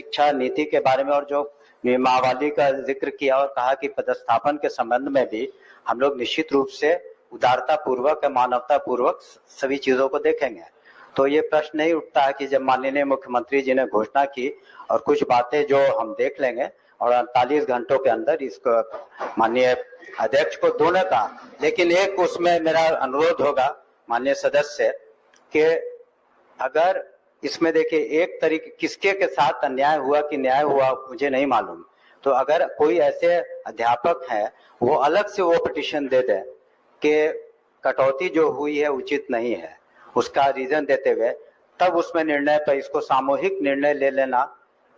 शिक्षा नीति के बारे में और जो नियमावली का जिक्र किया और कहा कि पदस्थापन के संबंध में भी हम लोग निश्चित रूप से उदारता पूर्वक, मानवता पूर्वक सभी चीजों को देखेंगे। तो ये प्रश्न नहीं उठता है कि जब माननीय मुख्यमंत्री जी ने घोषणा की और कुछ बातें जो हम देख लेंगे और 48 घंटों के अंदर इसको माननीय अध्यक्ष को दोनों का, लेकिन एक उसमें मेरा अनुरोध होगा माननीय सदस्य कि अगर इसमें देखिए एक तरीके किसके के साथ अन्याय हुआ कि न्याय हुआ मुझे नहीं मालूम, तो अगर कोई ऐसे अध्यापक हैं वो अलग से वो पिटीशन दे दे कि कटौती जो हुई है उचित नहीं है, उसका रीजन देते हुए, तब उसमें निर्णय पर इसको सामूहिक निर्णय ले लेना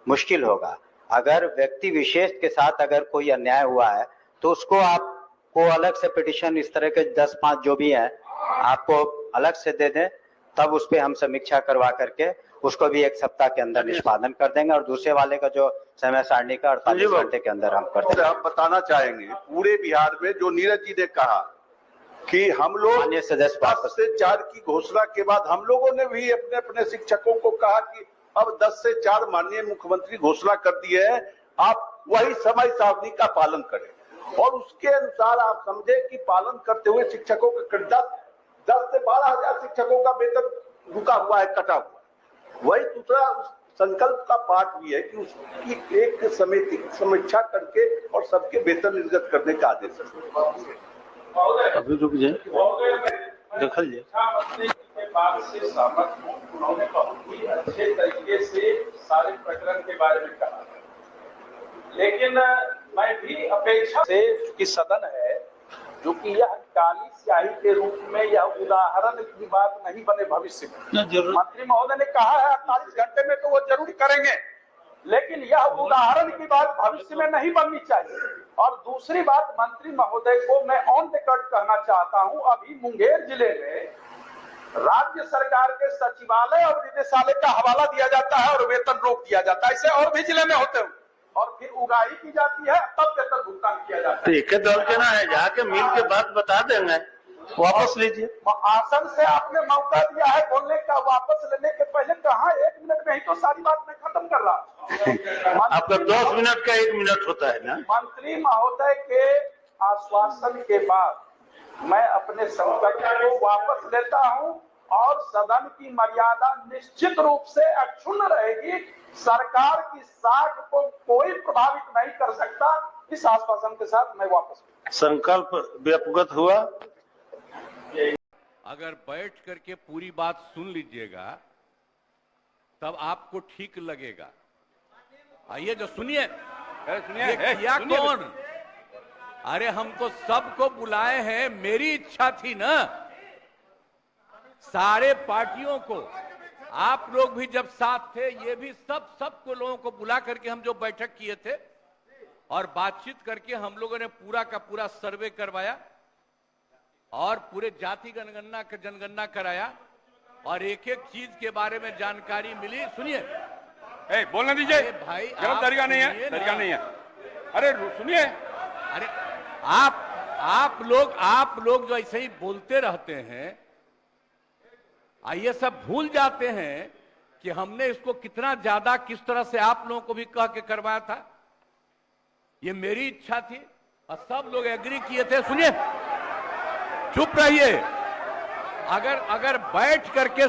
मुश्किल होगा। अगर व्यक्ति विशेष के साथ अगर कोई अन्याय हुआ है तो उसको आपको अलग से पिटीशन इस तरह के 10-5 जो भी है आपको अलग से दे दें, तब उस पर हम समीक्षा करवा करके उसको भी 1 सप्ताह के अंदर निष्पादन कर देंगे और दूसरे वाले का जो समय सारणी का 48 घंटे के अंदर हम कर देंगे। हम बताना चाहेंगे पूरे बिहार में जो नीरज जी ने कहा कि हम लोग 10 से 4 की घोषणा के बाद हम लोगों ने भी अपने अपने शिक्षकों को कहा कि अब 10 से 4 माननीय मुख्यमंत्री घोषणा कर दी है, आप वही समय सारणी का पालन करें और उसके अनुसार आप समझे कि पालन करते हुए शिक्षकों के 10 से 12,000 शिक्षकों का वेतन रुका हुआ है, कटा हुआ है। वही दूसरा संकल्प का पाठ भी है कि उसकी एक समिति समीक्षा करके और सबके वेतन निर्गत करने का आदेश है। अभी रुक जाए, देखल जाए। बात से सहमत हूं, उन्होंने बहुत ही अच्छे तरीके से सारे प्रकरण के बारे में कहा, लेकिन मैं भी अपेक्षा से कि सदन है जो कि यह काली स्याही के रूप में यह उदाहरण की बात नहीं बने भविष्य में। मंत्री महोदय ने कहा है 48 घंटे में तो वो जरूर करेंगे, लेकिन यह उदाहरण की बात भविष्य में नहीं बननी चाहिए। और दूसरी बात, मंत्री महोदय को मैं ऑन रिकॉर्ड कहना चाहता हूं, अभी मुंगेर जिले में राज्य सरकार के सचिवालय और निदेशालय का हवाला दिया जाता है और वेतन रोक दिया जाता है। ऐसे और भी जिले में होते हैं और फिर उगाही की जाती है, तब वेतन भुगतान किया जाता है। एक दौर के ना है, जाके मिल के बात बता देंगे, वापस लीजिए। आसन से आपने मौका दिया है बोलने का, वापस लेने के पहले कहा 1 मिनट में ही तो सारी बात मैं खत्म कर रहा। आपका 10 मिनट का 1 मिनट होता है ना। मंत्री महोदय के आश्वासन के बाद मैं अपने संकल्प को वापस लेता हूं और सदन की मर्यादा निश्चित रूप से अक्षुण्ण रहेगी। सरकार की साख को कोई प्रभावित नहीं कर सकता। इस आश्वासन के साथ मैं वापस संकल्प व्यपगत हुआ। अगर बैठ करके पूरी बात सुन लीजिएगा तब आपको ठीक लगेगा। आइए जो सुनिए, किया कौन? अरे हम तो सबको बुलाए हैं, मेरी इच्छा थी ना, सारे पार्टियों को, आप लोग भी जब साथ थे, ये भी सबको लोगों को बुला करके हम जो बैठक किए थे और बातचीत करके हम लोगों ने पूरा का पूरा सर्वे करवाया और पूरे जाति जनगणना कराया और एक एक चीज के बारे में जानकारी मिली। सुनिए, बोलने दीजिए भाई, तरीका नहीं है, तरीका नहीं है। अरे सुनिए, अरे आप लोग जो ऐसे ही बोलते रहते हैं, ये सब भूल जाते हैं कि हमने इसको कितना ज्यादा किस तरह से आप लोगों को भी कह के करवाया था। ये मेरी इच्छा थी और सब लोग एग्री किए थे। सुनिए, चुप रहिए। अगर बैठ करके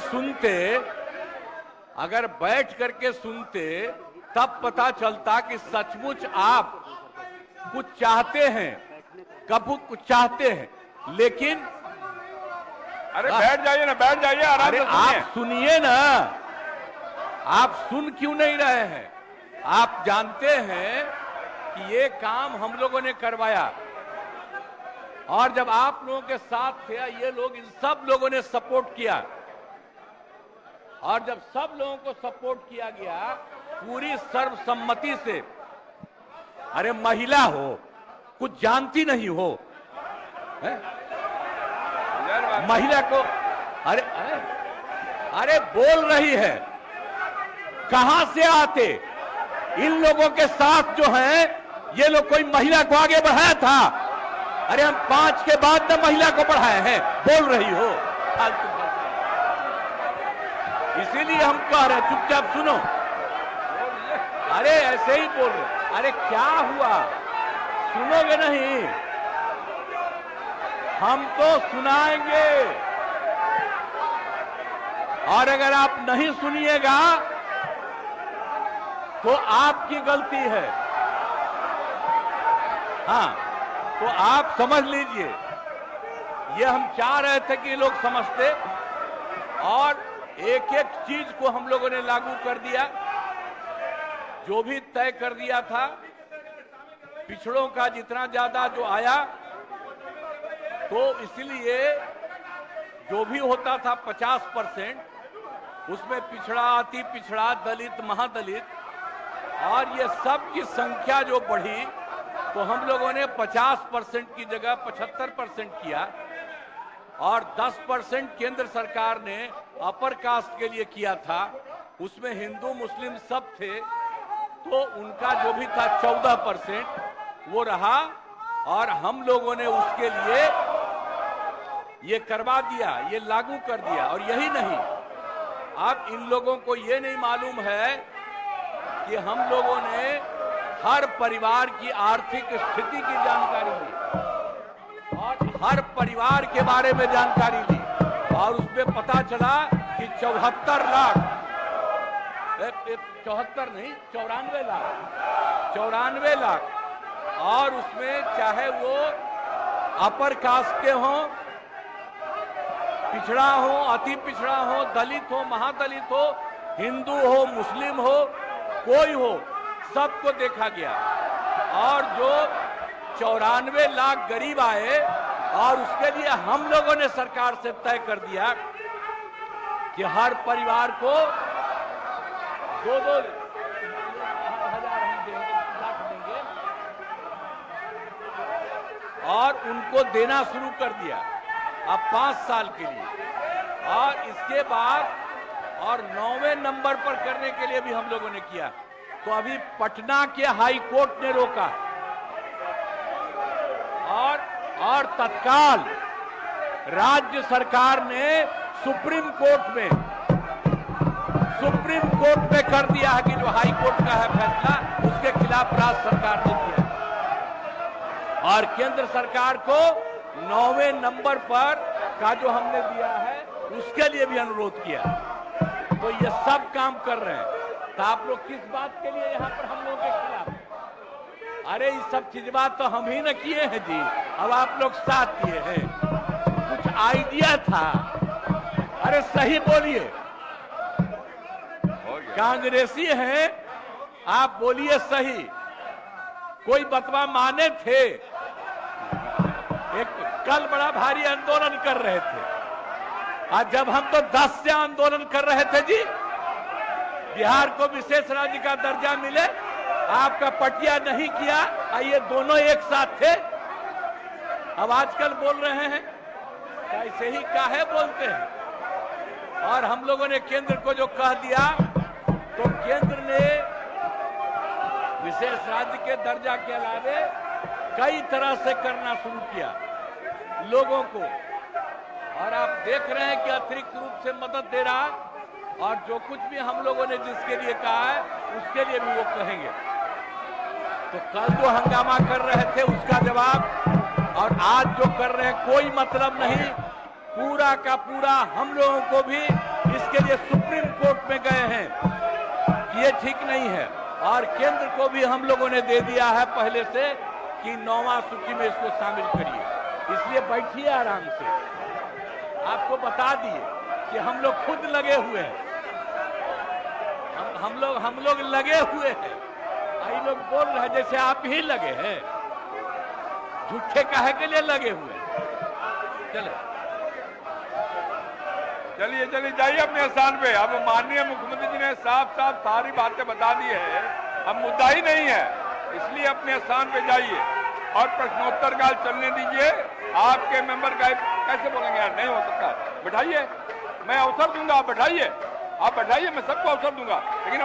सुनते तब पता चलता कि सचमुच आप कुछ चाहते हैं, कब कुछ चाहते हैं, लेकिन अरे बैठ जाइए ना, बैठ जाइए, आराम से सुनिए। आप सुनिए ना, आप सुन क्यों नहीं रहे हैं? आप जानते हैं कि ये काम हम लोगों ने करवाया और जब आप लोगों के साथ थे ये लोग, इन सब लोगों ने सपोर्ट किया और जब सब लोगों को सपोर्ट किया गया पूरी सर्वसम्मति से, अरे महिला हो, कुछ जानती नहीं हो, महिला को अरे बोल रही है, कहां से आते? इन लोगों के साथ जो हैं, ये लोग कोई महिला को आगे बढ़ाया था? अरे हम 5 के बाद न महिला को बढ़ाए हैं, बोल रही हो फालतू। इसीलिए हम कह रहे हैं चुपचाप सुनो। अरे ऐसे ही बोल रहे, अरे क्या हुआ, सुनोगे नहीं? हम तो सुनाएंगे, और अगर आप नहीं सुनिएगा तो आपकी गलती है। हाँ, तो आप समझ लीजिए, ये हम चाह रहे थे कि लोग समझते, और एक एक चीज को हम लोगों ने लागू कर दिया, जो भी तय कर दिया था। पिछड़ों का जितना ज्यादा जो आया, तो इसलिए जो भी होता था 50%, उसमें पिछड़ा, अति पिछड़ा, दलित, महादलित, और ये सब की संख्या जो बढ़ी, तो हम लोगों ने 50% की जगह 75% किया, और 10% केंद्र सरकार ने अपर कास्ट के लिए किया था। उसमें हिंदू मुस्लिम सब थे, तो उनका जो भी था 14% वो रहा, और हम लोगों ने उसके लिए ये करवा दिया, ये लागू कर दिया। और यही नहीं, अब इन लोगों को ये नहीं मालूम है कि हम लोगों ने हर परिवार की आर्थिक स्थिति की जानकारी ली, और हर परिवार के बारे में जानकारी ली, और उसमें पता चला कि 74 लाख, 74 नहीं, 94 लाख, और उसमें चाहे वो अपर कास्ट के हों, पिछड़ा हो, अति पिछड़ा हो, दलित हो, महादलित हो, हिंदू हो, मुस्लिम हो, कोई हो, सबको देखा गया। और जो 94 लाख गरीब आए, और उसके लिए हम लोगों ने सरकार से तय कर दिया कि हर परिवार को 2-2 हजार हम देंगे, और उनको देना शुरू कर दिया अब 5 साल के लिए। और इसके बाद और 9वें नंबर पर करने के लिए भी हम लोगों ने किया। तो अभी पटना के हाई कोर्ट ने रोका, और तत्काल राज्य सरकार ने सुप्रीम कोर्ट में कर दिया है कि जो हाई कोर्ट का है फैसला, उसके खिलाफ राज्य सरकार ने किया, और केंद्र सरकार को 9वें नंबर पर का जो हमने दिया है, उसके लिए भी अनुरोध किया। तो ये सब काम कर रहे हैं। तो आप लोग किस बात के लिए यहाँ पर हम लोगों के खिलाफ? अरे ये सब चीज बात तो हम ही न किए हैं जी, अब आप लोग साथ किए हैं। कुछ आइडिया था, अरे सही बोलिए, कांग्रेसी हैं आप, बोलिए सही। कोई बतवा माने थे? एक कल बड़ा भारी आंदोलन कर रहे थे, आज जब हम तो 10 से आंदोलन कर रहे थे जी, बिहार को विशेष राज्य का दर्जा मिले, आपका पटिया नहीं किया, ये दोनों एक साथ थे। अब आजकल बोल रहे हैं, ऐसे ही काहे बोलते हैं? और हम लोगों ने केंद्र को जो कह दिया, तो केंद्र ने विशेष राज्य के दर्जा के अलावे कई तरह से करना शुरू किया लोगों को, और आप देख रहे हैं कि अतिरिक्त रूप से मदद दे रहा, और जो कुछ भी हम लोगों ने जिसके लिए कहा है, उसके लिए भी वो कहेंगे। तो कल जो हंगामा कर रहे थे उसका जवाब, और आज जो कर रहे हैं, कोई मतलब नहीं। पूरा का पूरा हम लोगों को भी इसके लिए सुप्रीम कोर्ट में गए हैं, ये ठीक नहीं है, और केंद्र को भी हम लोगों ने दे दिया है पहले से कि 9वां सूची में इसको शामिल करिए। इसलिए बैठिए आराम से, आपको बता दिए कि हम लोग खुद लगे हुए हैं, हम लोग लगे हुए हैं। आई लोग बोल रहे हैं जैसे आप ही लगे हैं, झूठे काहे के लिए लगे हुए हैं? चलिए जाइए अपने स्थान पे। अब माननीय मुख्यमंत्री जी ने साफ सारी बातें बता दी है, अब मुद्दा ही नहीं है, इसलिए अपने स्थान पे जाइए और प्रश्नोत्तर काल चलने दीजिए। आपके मेंबर का कैसे बोलेंगे यार, नहीं हो सकता। बैठाइए, मैं अवसर दूंगा, आप बैठाइए, मैं सबको अवसर दूंगा, लेकिन